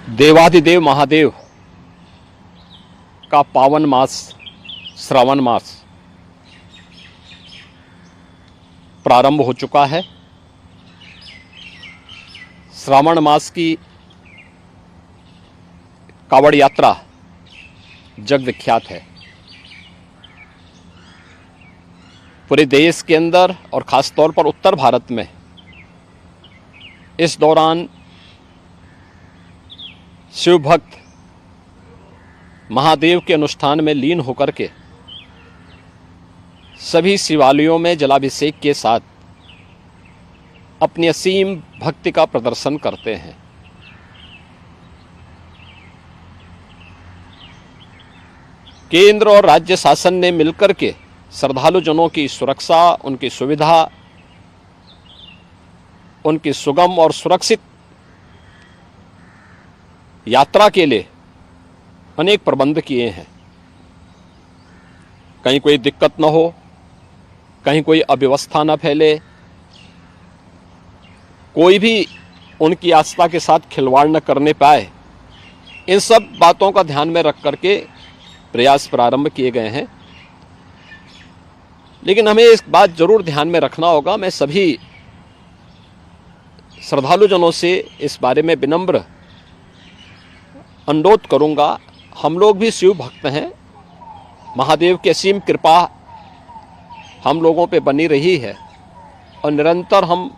देवाधिदेव महादेव का पावन मास श्रावण मास प्रारंभ हो चुका है। श्रावण मास की कावड़ यात्रा जग विख्यात है। पूरे देश के अंदर और ख़ास तौर पर उत्तर भारत में इस दौरान शिव भक्त महादेव के अनुष्ठान में लीन होकर के सभी शिवालयों में जलाभिषेक के साथ अपनी असीम भक्ति का प्रदर्शन करते हैं। केंद्र और राज्य शासन ने मिलकर के श्रद्धालु जनों की सुरक्षा, उनकी सुविधा, उनकी सुगम और सुरक्षित यात्रा के लिए अनेक प्रबंध किए हैं। कहीं कोई दिक्कत न हो, कहीं कोई अव्यवस्था न फैले, कोई भी उनकी आस्था के साथ खिलवाड़ न करने पाए, इन सब बातों का ध्यान में रख करके प्रयास प्रारंभ किए गए हैं। लेकिन हमें इस बात जरूर ध्यान में रखना होगा, मैं सभी श्रद्धालु जनों से इस बारे में विनम्र अनुरोध करूंगा। हम लोग भी शिव भक्त हैं, महादेव की असीम कृपा हम लोगों पे बनी रही है और निरंतर हम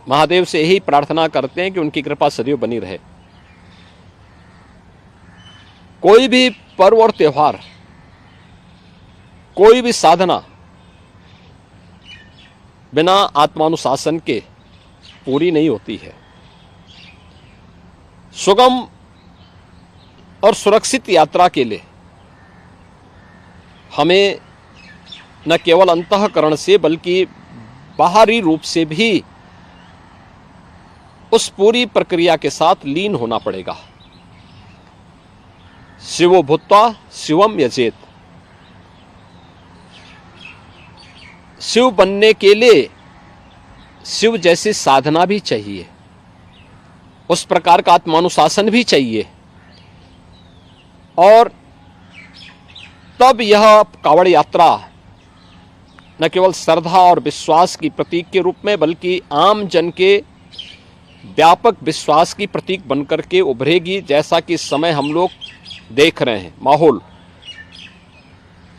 महादेव से यही प्रार्थना करते हैं कि उनकी कृपा सदैव बनी रहे। कोई भी पर्व और त्योहार, कोई भी साधना बिना आत्मानुशासन के पूरी नहीं होती है। सुगम और सुरक्षित यात्रा के लिए हमें न केवल अंतःकरण से बल्कि बाहरी रूप से भी उस पूरी प्रक्रिया के साथ लीन होना पड़ेगा। शिवो भूत्वा शिवम यजेत। शिव बनने के लिए शिव जैसी साधना भी चाहिए, उस प्रकार का आत्मानुशासन भी चाहिए, और तब यह कावड़ यात्रा न केवल श्रद्धा और विश्वास की प्रतीक के रूप में बल्कि आम जन के व्यापक विश्वास की प्रतीक बनकर के उभरेगी। जैसा कि इस समय हम लोग देख रहे हैं माहौल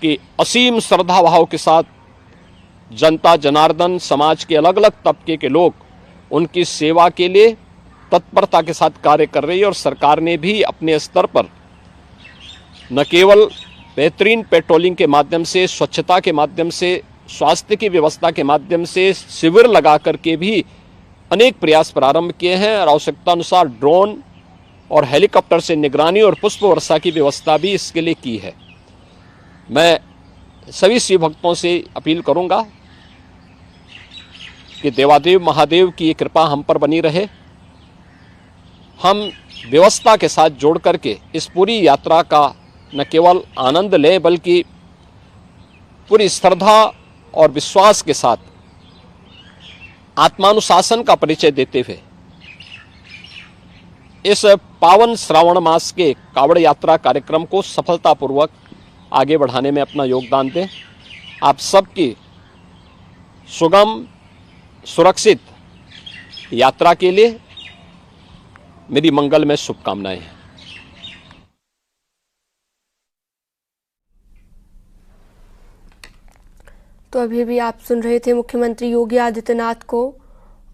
कि असीम श्रद्धा भाव के साथ जनता जनार्दन समाज के अलग अलग तबके के लोग उनकी सेवा के लिए तत्परता के साथ कार्य कर रही है। और सरकार ने भी अपने स्तर पर न केवल बेहतरीन पेट्रोलिंग के माध्यम से, स्वच्छता के माध्यम से, स्वास्थ्य की व्यवस्था के माध्यम से शिविर लगा करके भी अनेक प्रयास प्रारंभ किए हैं और आवश्यकता अनुसार ड्रोन और हेलीकॉप्टर से निगरानी और पुष्प वर्षा की व्यवस्था भी इसके लिए की है। मैं सभी शिव भक्तों से अपील करूंगा कि देवादेव महादेव की ये कृपा हम पर बनी रहे। हम व्यवस्था के साथ जोड़ करके इस पूरी यात्रा का न केवल आनंद लें बल्कि पूरी श्रद्धा और विश्वास के साथ आत्मानुशासन का परिचय देते हुए इस पावन श्रावण मास के कावड़ यात्रा कार्यक्रम को सफलतापूर्वक आगे बढ़ाने में अपना योगदान दें। आप सबकी सुगम सुरक्षित यात्रा के लिए मेरी मंगलमय शुभकामनाएं हैं। तो अभी भी आप सुन रहे थे मुख्यमंत्री योगी आदित्यनाथ को,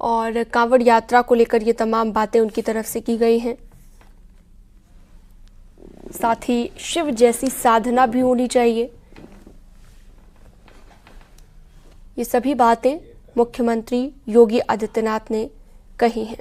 और कांवड़ यात्रा को लेकर ये तमाम बातें उनकी तरफ से की गई हैं। साथ ही शिव जैसी साधना भी होनी चाहिए, ये सभी बातें मुख्यमंत्री योगी आदित्यनाथ ने कही हैं।